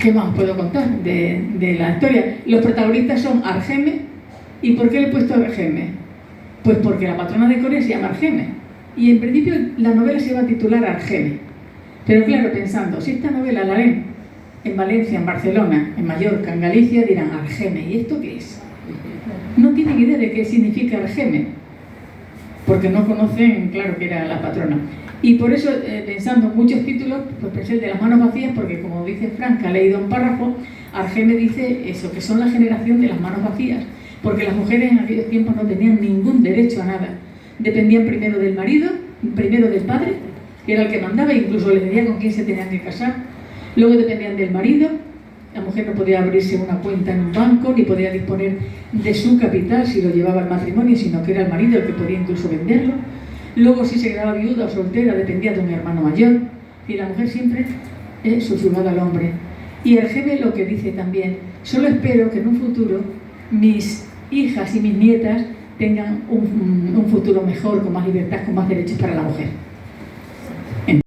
¿Qué más puedo contar de la historia? Los protagonistas son Argeme. ¿Y por qué le he puesto Argeme? Pues porque la patrona de Corea se llama Argeme. Y en principio la novela se iba a titular Argeme. Pero claro, pensando, si esta novela la leen en Valencia, en Barcelona, en Mallorca, en Galicia, dirán Argeme. ¿Y esto qué es? No tienen idea de qué significa Argeme, porque no conocen, claro, que era la patrona. Y por eso, pensando en muchos títulos, pues pensé el de las manos vacías, porque como dice Frank, que ha leído un párrafo, Argeme dice eso, que son la generación de las manos vacías, porque las mujeres en aquellos tiempos no tenían ningún derecho a nada. Dependían primero del marido, primero del padre, que era el que mandaba, e incluso les decía con quién se tenían que casar. Luego dependían del marido. La mujer no podía abrirse una cuenta en un banco, ni podía disponer de su capital si lo llevaba al matrimonio, sino que era el marido el que podía incluso venderlo. Luego, si se quedaba viuda o soltera, dependía de un hermano mayor. Y la mujer siempre es subyugada al hombre. Y Argeme lo que dice también, solo espero que en un futuro mis hijas y mis nietas tengan un futuro mejor, con más libertad, con más derechos para la mujer.